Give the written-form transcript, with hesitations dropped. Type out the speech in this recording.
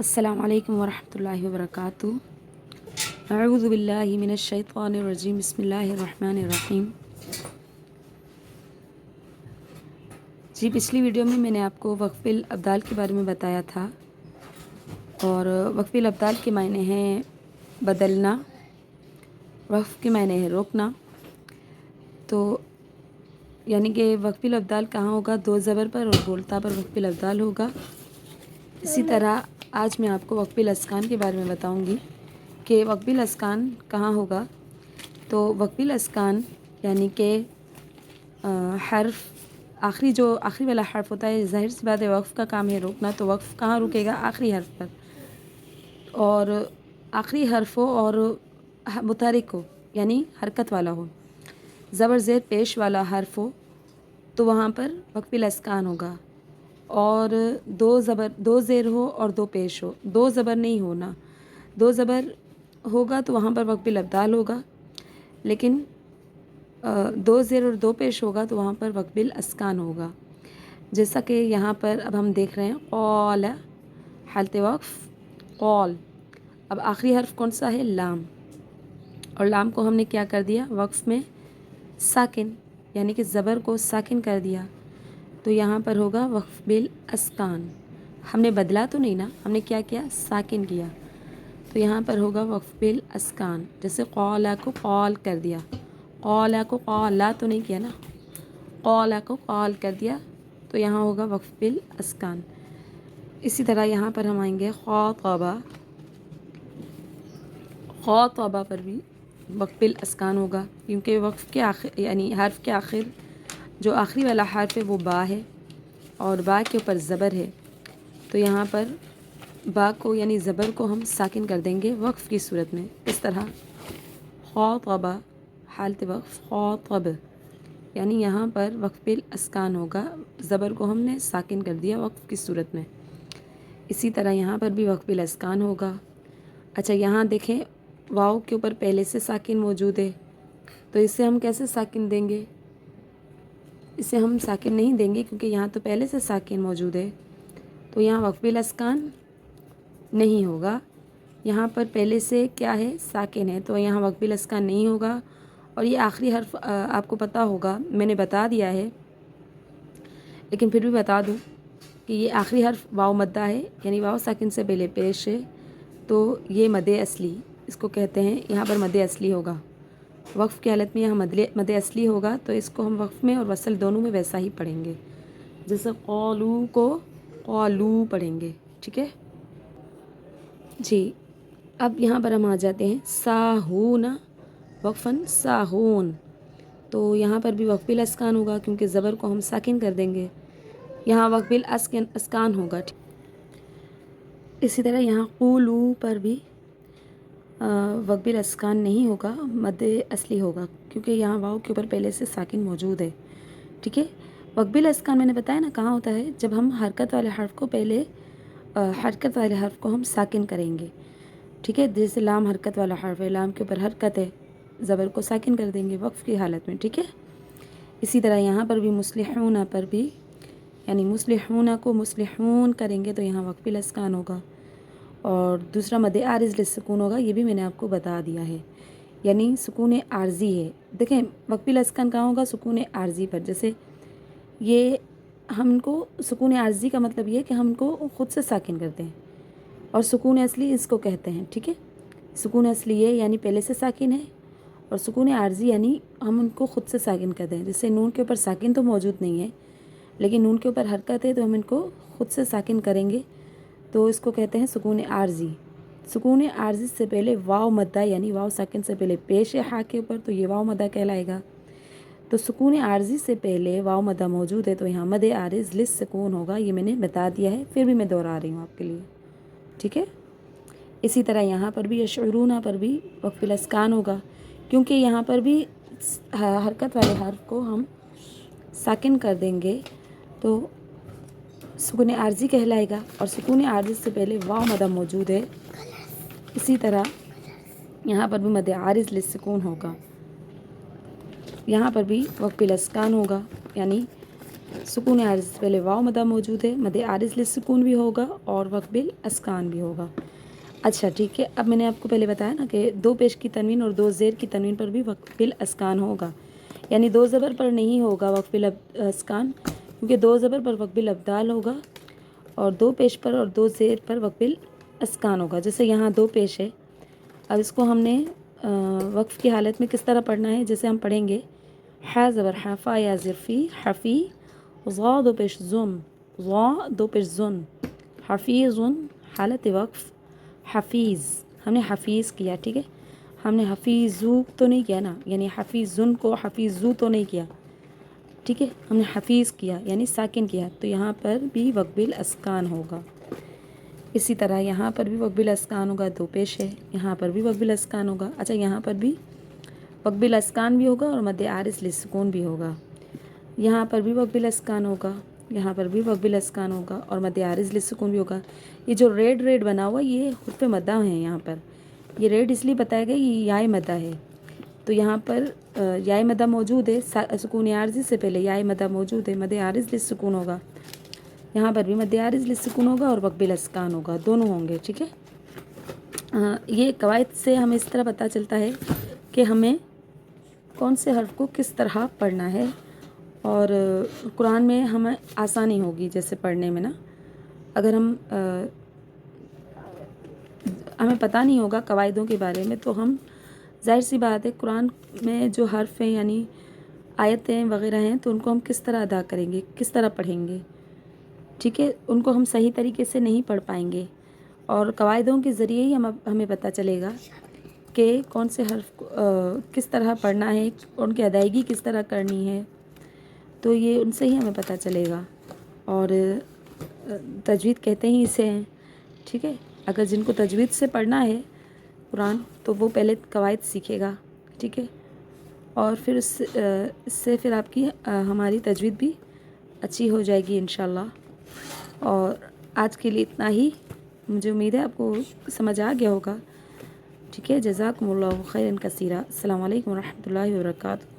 अस्सलामु अलैकुम वरहमतुल्लाहि वबरकातुहू। अऊज़ु बिल्लाहि मिनश्शैतानिर्रजीम। बिस्मिल्लाहिर्रहमानिर्रहीम। जी, पिछली वीडियो में मैंने आपको वक़्फ़िल अब्दाल के बारे में बताया था और वक़्फ़िल अब्दाल के मायने हैं बदलना, वक़्फ़ के मायने है रोकना। तो यानी कि वक़्फ़िल अब्दाल कहाँ होगा? दो ज़बर पर और बोलता पर वक़्फ़िल अब्दाल होगा। इसी तरह आज मैं आपको वक़्फ़िल अस्कान के बारे में बताऊंगी कि वक़्फ़िल अस्कान कहाँ होगा। तो वक़्फ़िल अस्कान यानी कि हर्फ आखिरी वाला हर्फ होता है। ज़ाहिर सी बात है वक़्फ़ का काम है रोकना, तो वक़्फ़ कहाँ रुकेगा? आखिरी हर्फ पर। और आखिरी हर्फ हो और मुतहरिक हो यानी हरकत वाला हो, ज़बर ज़ेर पेश वाला हर्फ हो तो वहाँ पर वक़्फ़िल अस्कान होगा। और दो ज़ेर हो और दो पेश हो, दो ज़बर नहीं होना, दो ज़बर होगा तो वहाँ पर वक़्फ़िल अब्दाल होगा। लेकिन दो ज़ेर और दो पेश होगा तो वहाँ पर वक़्फ़िल अस्कान होगा। जैसा कि यहाँ पर अब हम देख रहे हैं क़ौल, हालत वक़्फ़ क़ौल। अब आखिरी हर्फ कौन सा है? लाम। और लाम को हमने क्या कर दिया? वक़्फ़ में साकिन यानी कि ज़बर को साकिन कर दिया, तो यहाँ पर होगा वक़्फ़िल अस्कान। हमने बदला तो नहीं ना, हमने क्या किया? साकिन किया, तो यहाँ पर होगा वक़्फ़िल अस्कान। जैसे क़ौला को क़ौल कर दिया, क़ौला को क़ौला तो नहीं किया ना, क़ौला को क़ौल कर दिया, तो यहाँ होगा वक़्फ़िल अस्कान। इसी तरह यहाँ पर हम आएंगे ख़ातबा, ख़ातबा पर भी वक़्फ़िल अस्कान होगा, क्योंकि वक़्फ़ के आखिर यानी हर्फ के आखिर जो आखिरी वाला हर्फ है वो बा है और बा के ऊपर ज़बर है, तो यहाँ पर बा को यानी ज़बर को हम साकिन कर देंगे वक़्फ़ की सूरत में। इस तरह ख़ातबा हालत वक़्फ़ ख़ातब, यानी यहाँ पर वक़्फ़िल अस्कान होगा, ज़बर को हमने साकिन कर दिया वक़्फ़ की सूरत में। इसी तरह यहाँ पर भी वक़्फ़िल अस्कान होगा। अच्छा, यहाँ देखें वाव के ऊपर पहले से साकिन मौजूद है, तो इसे हम कैसे साकिन देंगे? इसे हम साकिन नहीं देंगे क्योंकि यहाँ तो पहले से साकिन मौजूद है, तो यहाँ वक़्फ़िल अस्कान नहीं होगा। यहाँ पर पहले से क्या है? साकिन है, तो यहाँ वक़्फ़िल अस्कान नहीं होगा। और ये आखिरी हर्फ आपको पता होगा, मैंने बता दिया है लेकिन फिर भी बता दूँ कि ये आखिरी हर्फ वाव मद्दा है, यानी वाव साकिन से पहले पेश है, तो ये मद्दे असली इसको कहते हैं। यहाँ पर मद्दे असली होगा, वक़्फ़ की हालत में यहाँ मद्दे असली होगा, तो इसको हम वक़्फ़ में और वसल दोनों में वैसा ही पढ़ेंगे, जैसे क़ौलू को क़ौलू पढ़ेंगे। ठीक है जी। अब यहाँ पर हम आ जाते हैं साहूना वक़फ़न साहून, तो यहाँ पर भी वक़्फ़िल अस्कान होगा क्योंकि ज़बर को हम साकिन कर देंगे, यहाँ वक़्फ़िल अस्कान होगा। इसी तरह यहाँ क़ूलू पर भी वक़्फ़िल अस्कान नहीं होगा, मद्दे असली होगा क्योंकि यहाँ वाव के ऊपर पहले से साकिन मौजूद है। ठीक है, वक़्फ़िल अस्कान मैंने बताया ना कहाँ होता है? जब हम हरकत वाले हर्फ को पहले हरकत वाले हर्फ को हम साकिन करेंगे। ठीक है, जैसे लाम हरकत वाला हर्फ है, लाम के ऊपर हरकत है, ज़बर को साकिन कर देंगे वक़्फ़ की हालत में। ठीक है, इसी तरह यहाँ पर भी मुस्लिहूना पर भी यानी मुस्लिहूना को मुस्लिहून करेंगे तो यहाँ वक़्फ़िल अस्कान होगा। और दूसरा मद्दे आरिज़ लिस्सुकून होगा, ये भी मैंने आपको बता दिया है, यानी सुकून आर्जी है। देखें वक़्फ़िल अस्कान कहाँ होगा? सुकून आर्जी पर। जैसे ये हमको सुकून आर्जी का मतलब ये है कि हम इनको ख़ुद से साकिन करते हैं, और सुकून असली इसको कहते हैं। ठीक है, सुकून असली ये यानी पहले से साकिन है, और सुकून आर्जी यानी हम उनको ख़ुद से साकिन करते हैं। जैसे नून के ऊपर साकिन तो मौजूद नहीं है लेकिन नून के ऊपर हरकत है, तो हम इनको ख़ुद से साकिन करेंगे, तो इसको कहते हैं सुकून आर्जी। सुकून आर्जी से पहले वाव मद्दा यानी वाव साकिन से पहले पेश है हा के ऊपर, तो ये वाव मद्दा कहलाएगा। तो सुकून आर्जी से पहले वाव मद्दा मौजूद है, तो यहाँ मद्दे आरिज़ लिस्सुकून होगा, ये मैंने बता दिया है, फिर भी मैं दोहरा रही हूँ आपके लिए। ठीक है, इसी तरह यहाँ पर भी यशऊरूना पर भी वक़्फ़िल अस्कान होगा क्योंकि यहाँ पर भी हरकत वाले हर्फ को हम साकिन कर देंगे, तो सुकून आर्जी कहलाएगा, और सुकून आर्जी से पहले वाव मद्दा मौजूद है। इसी तरह यहाँ पर भी मद्दे आरिज़ लिस्सुकून होगा, यहाँ पर भी वक़्फ़िल अस्कान होगा, यानी سکون عارض سے پہلے واو مدہ موجود ہے، مد عارض للسکون بھی ہوگا اور وقف بالاسکان بھی ہوگا۔ اچھا ٹھیک ہے، اب میں نے آپ کو پہلے بتایا نا کہ دو پیش کی تنوین اور دو زیر کی تنوین پر بھی وقف بالاسکان ہوگا، یعنی دو زبر پر نہیں ہوگا وقف بالاسکان، کیونکہ دو زبر پر وقف بالابدال ہوگا اور دو پیش پر اور دو زیر پر وقف بالاسکان ہوگا۔ جیسے یہاں دو پیش ہے، اب اس کو ہم نے وقف کی حالت میں کس طرح پڑھنا ہے، جیسے ہم پڑھیں گے ح زبر حفا یا ظرفی حفی، ضا دو پیش زن، ضا دو پیش زن، حفیظ حالت وقف حفیظ، ہم نے حفیظ کیا، ٹھیک ہے، ہم نے حفیظو تو نہیں کیا نا، یعنی حفیظن کو حفیظو تو نہیں کیا، ٹھیک ہے، ہم نے حفیظ کیا یعنی ساکن کیا، تو یہاں پر بھی وقف بالاسکان ہوگا۔ اسی طرح یہاں پر بھی وقف بالاسکان ہوگا، دو پیش ہے، یہاں پر بھی وقف بالاسکان ہوگا۔ اچھا یہاں پر بھی وقف بالاسکان بھی ہوگا اور مد عارض للسکون بھی ہوگا، یہاں پر بھی وقف بالاسکان ہوگا، یہاں پر بھی وقف بالاسکان ہوگا اور مد عارض للسکون بھی ہوگا۔ یہ جو ریڈ ریڈ بنا ہوا یہ حرف مدہ ہیں، یہاں پر یہ ریڈ اس لیے بتایا گیا یہ یائے مدہ ہے، تو یہاں پر یائے مدہ موجود ہے، سکون عارضی سے پہلے یائے مدہ موجود ہے، مد عارض للسکون ہوگا، یہاں پر بھی مد عارض للسکون ہوگا اور وقف بالاسکان ہوگا، دونوں ہوں گے، ٹھیک ہے۔ یہ قواعد سے ہمیں اس طرح پتہ چلتا ہے کہ ہمیں کون سے حرف کو کس طرح پڑھنا ہے، اور قرآن میں ہمیں آسانی ہوگی جیسے پڑھنے میں نا، اگر ہمیں پتہ نہیں ہوگا قواعدوں کے بارے میں تو ہم ظاہر سی بات ہے قرآن میں جو حرف ہیں یعنی آیتیں وغیرہ ہیں تو ان کو ہم کس طرح ادا کریں گے، کس طرح پڑھیں گے، ٹھیک ہے، ان کو ہم صحیح طریقے سے نہیں پڑھ پائیں گے، اور قواعدوں کے ذریعے ہی ہمیں پتہ چلے گا کہ کون سے حرف کس طرح پڑھنا ہے، ان کی ادائیگی کس طرح کرنی ہے، تو یہ ان سے ہی ہمیں پتہ چلے گا، اور تجوید کہتے ہی اسے ہیں، ٹھیک ہے، اگر جن کو تجوید سے پڑھنا ہے قرآن تو وہ پہلے قواعد سیکھے گا، ٹھیک ہے، اور پھر اس سے پھر آپ کی ہماری تجوید بھی اچھی ہو جائے گی انشاءاللہ۔ اور آج کے لیے اتنا ہی، مجھے امید ہے آپ کو سمجھ آ گیا ہوگا، ٹھیک ہے، جزاکم اللہ خیرا کثیرا، السلام علیکم ورحمۃ اللہ وبرکاتہ۔